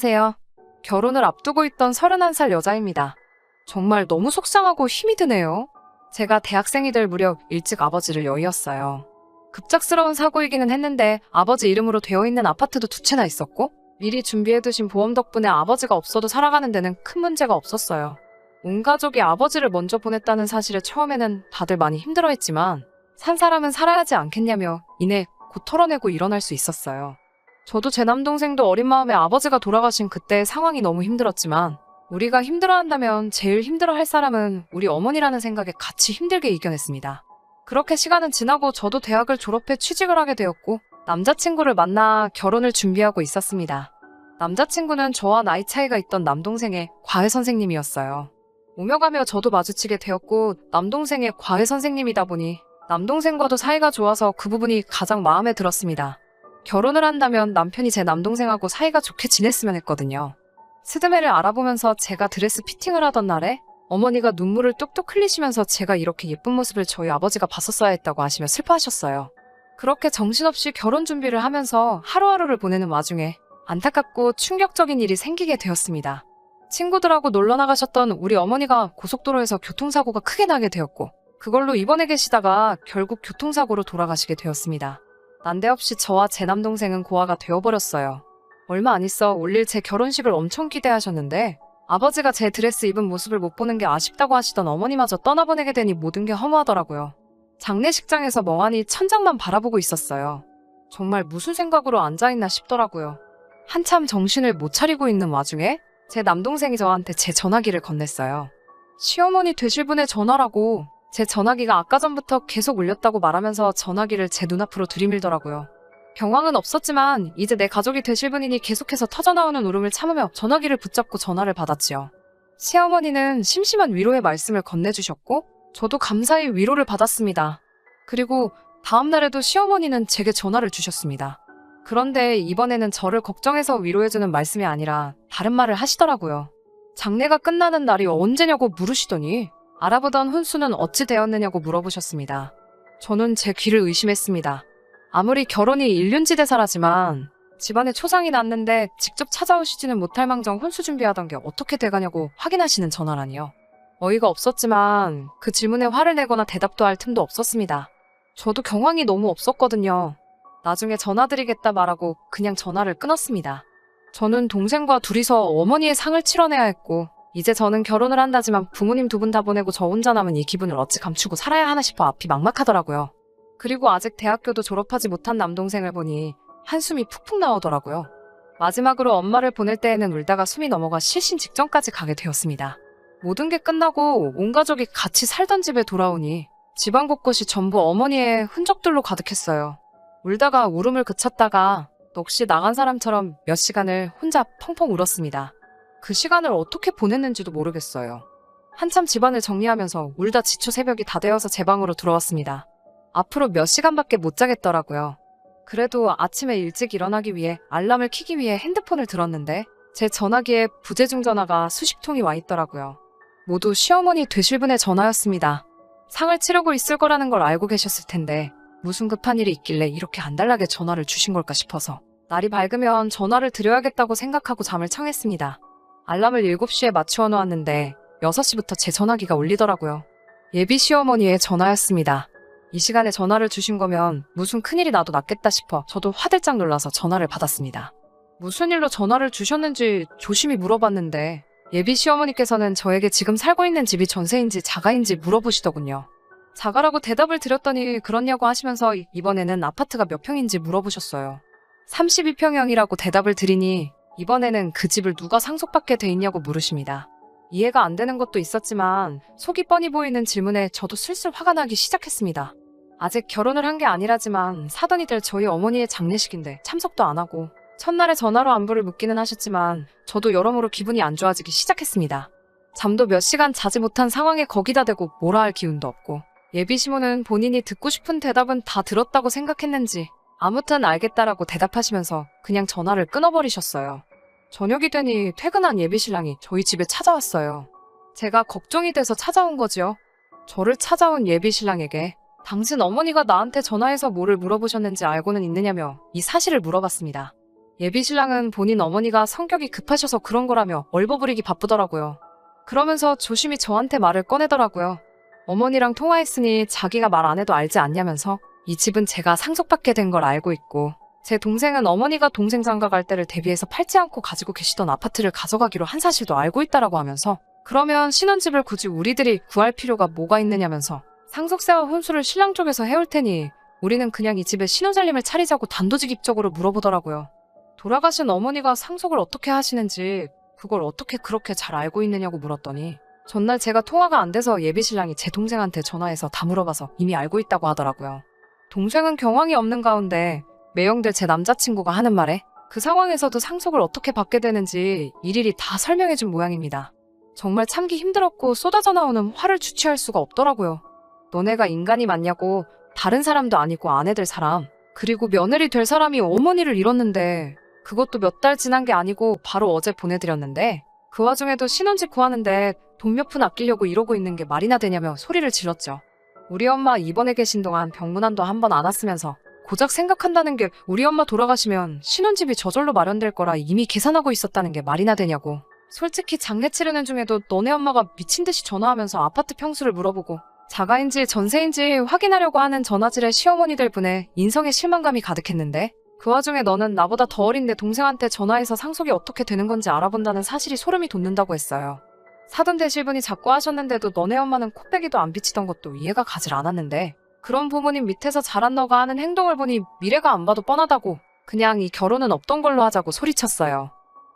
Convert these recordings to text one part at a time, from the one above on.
안녕하세요. 결혼을 앞두고 있던 31살 여자입니다. 정말 너무 속상하고 힘이 드네요. 제가 대학생이 될 무렵 일찍 아버지를 여의었어요. 급작스러운 사고이기는 했는데 아버지 이름으로 되어 있는 아파트도 두 채나 있었고 미리 준비해두신 보험 덕분에 아버지가 없어도 살아가는 데는 큰 문제가 없었어요. 온 가족이 아버지를 먼저 보냈다는 사실에 처음에는 다들 많이 힘들어했지만 산 사람은 살아야지 않겠냐며 이내 곧 털어내고 일어날 수 있었어요. 저도 제 남동생도 어린 마음에 아버지가 돌아가신 그때의 상황이 너무 힘들었지만 우리가 힘들어한다면 제일 힘들어할 사람은 우리 어머니라는 생각에 같이 힘들게 이겨냈습니다. 그렇게 시간은 지나고 저도 대학을 졸업해 취직을 하게 되었고 남자친구를 만나 결혼을 준비하고 있었습니다. 남자친구는 저와 나이 차이가 있던 남동생의 과외 선생님이었어요. 오며 가며 저도 마주치게 되었고 남동생의 과외 선생님이다 보니 남동생과도 사이가 좋아서 그 부분이 가장 마음에 들었습니다. 결혼을 한다면 남편이 제 남동생하고 사이가 좋게 지냈으면 했거든요. 스드메를 알아보면서 제가 드레스 피팅을 하던 날에 어머니가 눈물을 뚝뚝 흘리시면서 제가 이렇게 예쁜 모습을 저희 아버지가 봤었어야 했다고 하시며 슬퍼하셨어요. 그렇게 정신없이 결혼 준비를 하면서 하루하루를 보내는 와중에 안타깝고 충격적인 일이 생기게 되었습니다. 친구들하고 놀러 나가셨던 우리 어머니가 고속도로에서 교통사고가 크게 나게 되었고 그걸로 입원해 계시다가 결국 교통사고로 돌아가시게 되었습니다. 난데없이 저와 제 남동생은 고아가 되어버렸어요. 얼마 안 있어 올릴 제 결혼식을 엄청 기대하셨는데 아버지가 제 드레스 입은 모습을 못 보는 게 아쉽다고 하시던 어머니마저 떠나보내게 되니 모든 게 허무하더라고요. 장례식장에서 멍하니 천장만 바라보고 있었어요. 정말 무슨 생각으로 앉아있나 싶더라고요. 한참 정신을 못 차리고 있는 와중에 제 남동생이 저한테 제 전화기를 건넸어요. 시어머니 되실 분의 전화라고. 제 전화기가 아까 전부터 계속 울렸다고 말하면서 전화기를 제 눈앞으로 들이밀더라고요. 경황은 없었지만 이제 내 가족이 되실 분이니 계속해서 터져나오는 울음을 참으며 전화기를 붙잡고 전화를 받았지요. 시어머니는 심심한 위로의 말씀을 건네주셨고 저도 감사히 위로를 받았습니다. 그리고 다음날에도 시어머니는 제게 전화를 주셨습니다. 그런데 이번에는 저를 걱정해서 위로해주는 말씀이 아니라 다른 말을 하시더라고요. 장례가 끝나는 날이 언제냐고 물으시더니 알아보던 혼수는 어찌 되었느냐고 물어보셨습니다. 저는 제 귀를 의심했습니다. 아무리 결혼이 일륜지대사라지만 집안에 초상이 났는데 직접 찾아오시지는 못할 망정 혼수 준비하던 게 어떻게 돼가냐고 확인하시는 전화라니요. 어이가 없었지만 그 질문에 화를 내거나 대답도 할 틈도 없었습니다. 저도 경황이 너무 없었거든요. 나중에 전화드리겠다 말하고 그냥 전화를 끊었습니다. 저는 동생과 둘이서 어머니의 상을 치러내야 했고 이제 저는 결혼을 한다지만 부모님 두 분 다 보내고 저 혼자 남은 이 기분을 어찌 감추고 살아야 하나 싶어 앞이 막막하더라고요. 그리고 아직 대학교도 졸업하지 못한 남동생을 보니 한숨이 푹푹 나오더라고요. 마지막으로 엄마를 보낼 때에는 울다가 숨이 넘어가 실신 직전까지 가게 되었습니다. 모든 게 끝나고 온 가족이 같이 살던 집에 돌아오니 집안 곳곳이 전부 어머니의 흔적들로 가득했어요. 울다가 울음을 그쳤다가 넋이 나간 사람처럼 몇 시간을 혼자 펑펑 울었습니다. 그 시간을 어떻게 보냈는지도 모르겠어요. 한참 집안을 정리하면서 울다 지쳐 새벽이 다 되어서 제 방으로 들어왔습니다. 앞으로 몇 시간밖에 못 자겠더라고요. 그래도 아침에 일찍 일어나기 위해 알람을 켜기 위해 핸드폰을 들었는데 제 전화기에 부재중 전화가 수십 통이 와 있더라고요. 모두 시어머니 되실 분의 전화였습니다. 상을 치르고 있을 거라는 걸 알고 계셨을 텐데 무슨 급한 일이 있길래 이렇게 안달나게 전화를 주신 걸까 싶어서 날이 밝으면 전화를 드려야겠다고 생각하고 잠을 청했습니다. 알람을 7시에 맞추어 놓았는데 6시부터 제 전화기가 울리더라고요. 예비 시어머니의 전화였습니다. 이 시간에 전화를 주신 거면 무슨 큰일이 나도 낫겠다 싶어 저도 화들짝 놀라서 전화를 받았습니다. 무슨 일로 전화를 주셨는지 조심히 물어봤는데 예비 시어머니께서는 저에게 지금 살고 있는 집이 전세인지 자가인지 물어보시더군요. 자가라고 대답을 드렸더니 그렇냐고 하시면서 이번에는 아파트가 몇 평인지 물어보셨어요. 32평형이라고 대답을 드리니 이번에는 그 집을 누가 상속받게 돼 있냐고 물으십니다. 이해가 안 되는 것도 있었지만 속이 뻔히 보이는 질문에 저도 슬슬 화가 나기 시작했습니다. 아직 결혼을 한 게 아니라지만 사돈이 될 저희 어머니의 장례식인데 참석도 안 하고 첫날에 전화로 안부를 묻기는 하셨지만 저도 여러모로 기분이 안 좋아지기 시작했습니다. 잠도 몇 시간 자지 못한 상황에 거기다 대고 뭐라 할 기운도 없고 예비 시모는 본인이 듣고 싶은 대답은 다 들었다고 생각했는지 아무튼 알겠다라고 대답하시면서 그냥 전화를 끊어버리셨어요. 저녁이 되니 퇴근한 예비신랑이 저희 집에 찾아왔어요. 제가 걱정이 돼서 찾아온 거지요. 저를 찾아온 예비신랑에게 당신 어머니가 나한테 전화해서 뭐를 물어보셨는지 알고는 있느냐며 이 사실을 물어봤습니다. 예비신랑은 본인 어머니가 성격이 급하셔서 그런 거라며 얼버무리기 바쁘더라고요. 그러면서 조심히 저한테 말을 꺼내더라고요. 어머니랑 통화했으니 자기가 말 안 해도 알지 않냐면서 이 집은 제가 상속받게 된 걸 알고 있고 제 동생은 어머니가 동생 장가 갈 때를 대비해서 팔지 않고 가지고 계시던 아파트를 가져가기로 한 사실도 알고 있다라고 하면서 그러면 신혼집을 굳이 우리들이 구할 필요가 뭐가 있느냐면서 상속세와 혼수를 신랑 쪽에서 해올 테니 우리는 그냥 이 집에 신혼살림을 차리자고 단도직입적으로 물어보더라고요. 돌아가신 어머니가 상속을 어떻게 하시는지 그걸 어떻게 그렇게 잘 알고 있느냐고 물었더니 전날 제가 통화가 안 돼서 예비신랑이 제 동생한테 전화해서 다 물어봐서 이미 알고 있다고 하더라고요. 동생은 경황이 없는 가운데 매형들 제 남자친구가 하는 말에 그 상황에서도 상속을 어떻게 받게 되는지 일일이 다 설명해준 모양입니다. 정말 참기 힘들었고 쏟아져 나오는 화를 주체할 수가 없더라고요. 너네가 인간이 맞냐고 다른 사람도 아니고 아내 될 사람 그리고 며느리 될 사람이 어머니를 잃었는데 그것도 몇 달 지난 게 아니고 바로 어제 보내드렸는데 그 와중에도 신혼집 구하는데 돈 몇 푼 아끼려고 이러고 있는 게 말이나 되냐며 소리를 질렀죠. 우리 엄마 입원해 계신 동안 병문안도 한 번 안 왔으면서 고작 생각한다는 게 우리 엄마 돌아가시면 신혼집이 저절로 마련될 거라 이미 계산하고 있었다는 게 말이나 되냐고. 솔직히 장례 치르는 중에도 너네 엄마가 미친 듯이 전화하면서 아파트 평수를 물어보고 자가인지 전세인지 확인하려고 하는 전화질에 시어머니들 분에 인성에 실망감이 가득했는데 그 와중에 너는 나보다 더 어린 내 동생한테 전화해서 상속이 어떻게 되는 건지 알아본다는 사실이 소름이 돋는다고 했어요. 사돈 되실 분이 자꾸 하셨는데도 너네 엄마는 코빼기도 안 비치던 것도 이해가 가질 않았는데 그런 부모님 밑에서 자란 너가 하는 행동을 보니 미래가 안 봐도 뻔하다고 그냥 이 결혼은 없던 걸로 하자고 소리쳤어요.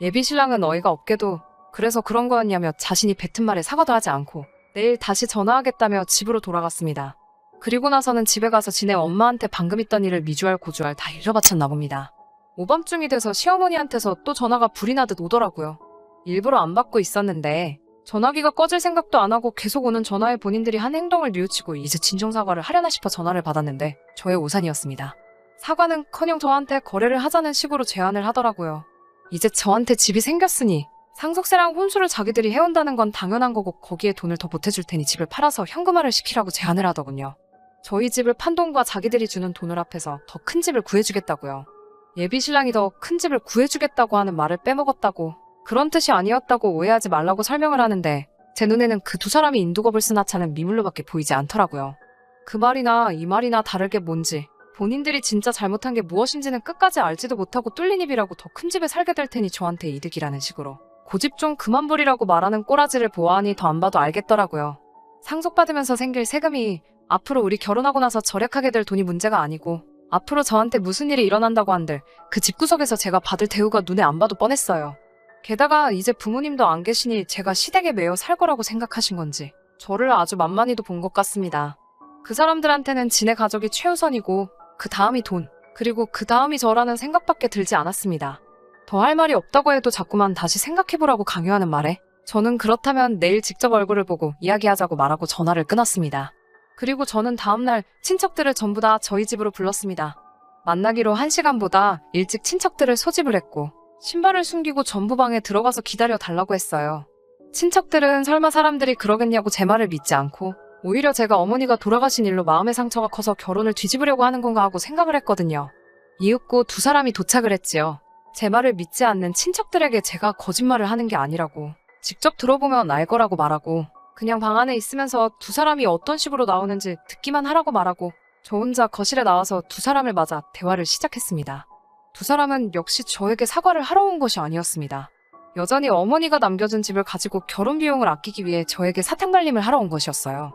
예비신랑은 어이가 없게도 그래서 그런 거였냐며 자신이 뱉은 말에 사과도 하지 않고 내일 다시 전화하겠다며 집으로 돌아갔습니다. 그리고 나서는 집에 가서 지네 엄마한테 방금 있던 일을 미주알 고주알 다 일러바쳤나 봅니다. 오밤중이 돼서 시어머니한테서 또 전화가 불이 나듯 오더라고요. 일부러 안 받고 있었는데 전화기가 꺼질 생각도 안 하고 계속 오는 전화에 본인들이 한 행동을 뉘우치고 이제 진정사과를 하려나 싶어 전화를 받았는데 저의 오산이었습니다. 사과는커녕 저한테 거래를 하자는 식으로 제안을 하더라고요. 이제 저한테 집이 생겼으니 상속세랑 혼수를 자기들이 해온다는 건 당연한 거고 거기에 돈을 더 보태줄 테니 집을 팔아서 현금화를 시키라고 제안을 하더군요. 저희 집을 판 돈과 자기들이 주는 돈을 합해서 더 큰 집을 구해주겠다고요. 예비신랑이 더 큰 집을 구해주겠다고 하는 말을 빼먹었다고 그런 뜻이 아니었다고 오해하지 말라고 설명을 하는데 제 눈에는 그 두 사람이 인두겁을 쓴 하찮은 미물로밖에 보이지 않더라고요. 그 말이나 이 말이나 다를 게 뭔지 본인들이 진짜 잘못한 게 무엇인지는 끝까지 알지도 못하고 뚫린 입이라고 더 큰 집에 살게 될 테니 저한테 이득이라는 식으로 고집 좀 그만 부리라고 말하는 꼬라지를 보아하니 더 안 봐도 알겠더라고요. 상속받으면서 생길 세금이 앞으로 우리 결혼하고 나서 절약하게 될 돈이 문제가 아니고 앞으로 저한테 무슨 일이 일어난다고 한들 그 집구석에서 제가 받을 대우가 눈에 안 봐도 뻔했어요. 게다가 이제 부모님도 안 계시니 제가 시댁에 매여 살 거라고 생각하신 건지 저를 아주 만만히도 본 것 같습니다. 그 사람들한테는 지네 가족이 최우선이고 그 다음이 돈, 그리고 그 다음이 저라는 생각밖에 들지 않았습니다. 더 할 말이 없다고 해도 자꾸만 다시 생각해보라고 강요하는 말에 저는 그렇다면 내일 직접 얼굴을 보고 이야기하자고 말하고 전화를 끊었습니다. 그리고 저는 다음날 친척들을 전부 다 저희 집으로 불렀습니다. 만나기로 1시간보다 일찍 친척들을 소집을 했고 신발을 숨기고 전부 방에 들어가서 기다려 달라고 했어요. 친척들은 설마 사람들이 그러겠냐고 제 말을 믿지 않고 오히려 제가 어머니가 돌아가신 일로 마음의 상처가 커서 결혼을 뒤집으려고 하는 건가 하고 생각을 했거든요. 이윽고 두 사람이 도착을 했지요. 제 말을 믿지 않는 친척들에게 제가 거짓말을 하는 게 아니라고 직접 들어보면 알 거라고 말하고 그냥 방 안에 있으면서 두 사람이 어떤 식으로 나오는지 듣기만 하라고 말하고 저 혼자 거실에 나와서 두 사람을 맞아 대화를 시작했습니다. 두 사람은 역시 저에게 사과를 하러 온 것이 아니었습니다. 여전히 어머니가 남겨준 집을 가지고 결혼 비용을 아끼기 위해 저에게 사탕발림을 하러 온 것이었어요.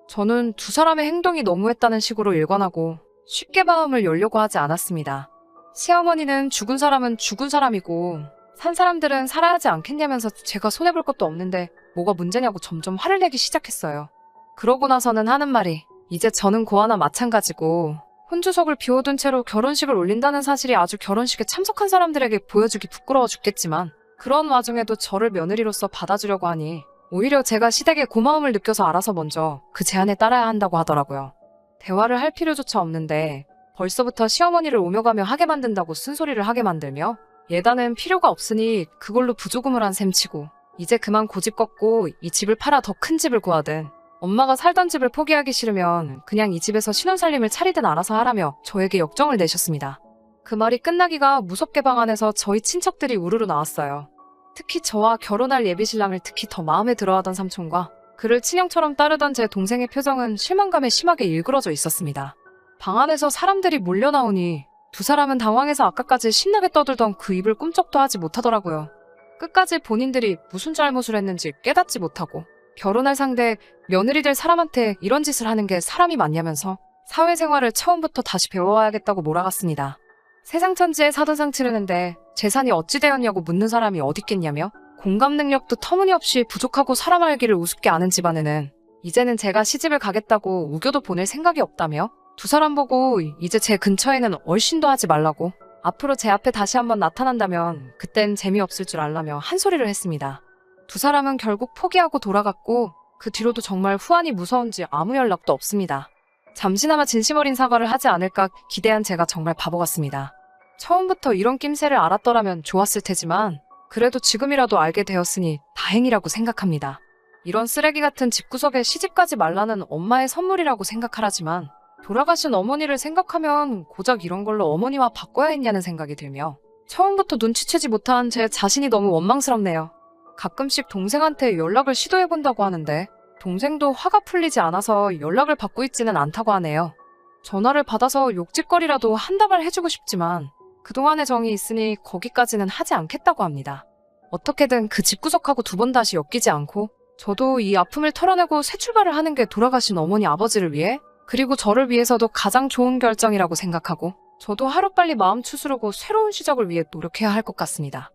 저는 두 사람의 행동이 너무했다는 식으로 일관하고 쉽게 마음을 열려고 하지 않았습니다. 시어머니는 죽은 사람은 죽은 사람이고 산 사람들은 살아야 하지 않겠냐면서 제가 손해볼 것도 없는데 뭐가 문제냐고 점점 화를 내기 시작했어요. 그러고 나서는 하는 말이 이제 저는 고아나 마찬가지고 혼주석을 비워둔 채로 결혼식을 올린다는 사실이 아주 결혼식에 참석한 사람들에게 보여주기 부끄러워 죽겠지만 그런 와중에도 저를 며느리로서 받아주려고 하니 오히려 제가 시댁에 고마움을 느껴서 알아서 먼저 그 제안에 따라야 한다고 하더라고요. 대화를 할 필요조차 없는데 벌써부터 시어머니를 오며가며 하게 만든다고 쓴소리를 하게 만들며 예단은 필요가 없으니 그걸로 부조금을 한 셈치고 이제 그만 고집 꺾고 이 집을 팔아 더 큰 집을 구하든 엄마가 살던 집을 포기하기 싫으면 그냥 이 집에서 신혼살림을 차리든 알아서 하라며 저에게 역정을 내셨습니다. 그 말이 끝나기가 무섭게 방 안에서 저희 친척들이 우르르 나왔어요. 특히 저와 결혼할 예비신랑을 특히 더 마음에 들어하던 삼촌과 그를 친형처럼 따르던 제 동생의 표정은 실망감에 심하게 일그러져 있었습니다. 방 안에서 사람들이 몰려 나오니 두 사람은 당황해서 아까까지 신나게 떠들던 그 입을 꿈쩍도 하지 못하더라고요. 끝까지 본인들이 무슨 잘못을 했는지 깨닫지 못하고 결혼할 상대, 며느리 될 사람한테 이런 짓을 하는 게 사람이 맞냐면서 사회생활을 처음부터 다시 배워와야겠다고 몰아갔습니다. 세상 천지에 사돈상 치르는데 재산이 어찌 되었냐고 묻는 사람이 어딨겠냐며 공감 능력도 터무니없이 부족하고 사람 알기를 우습게 아는 집안에는 이제는 제가 시집을 가겠다고 우겨도 보낼 생각이 없다며 두 사람 보고 이제 제 근처에는 얼씬도 하지 말라고 앞으로 제 앞에 다시 한번 나타난다면 그땐 재미없을 줄 알라며 한 소리를 했습니다. 두 사람은 결국 포기하고 돌아갔고 그 뒤로도 정말 후환이 무서운지 아무 연락도 없습니다. 잠시나마 진심 어린 사과를 하지 않을까 기대한 제가 정말 바보 같습니다. 처음부터 이런 낌새를 알았더라면 좋았을 테지만 그래도 지금이라도 알게 되었으니 다행이라고 생각합니다. 이런 쓰레기 같은 집구석에 시집가지 말라는 엄마의 선물이라고 생각하라지만 돌아가신 어머니를 생각하면 고작 이런 걸로 어머니와 바꿔야 했냐는 생각이 들며 처음부터 눈치채지 못한 제 자신이 너무 원망스럽네요. 가끔씩 동생한테 연락을 시도해본다고 하는데 동생도 화가 풀리지 않아서 연락을 받고 있지는 않다고 하네요. 전화를 받아서 욕짓거리라도 한다발 해주고 싶지만 그동안의 정이 있으니 거기까지는 하지 않겠다고 합니다. 어떻게든 그 집구석하고 두 번 다시 엮이지 않고 저도 이 아픔을 털어내고 새 출발을 하는 게 돌아가신 어머니 아버지를 위해 그리고 저를 위해서도 가장 좋은 결정이라고 생각하고 저도 하루빨리 마음 추스르고 새로운 시작을 위해 노력해야 할 것 같습니다.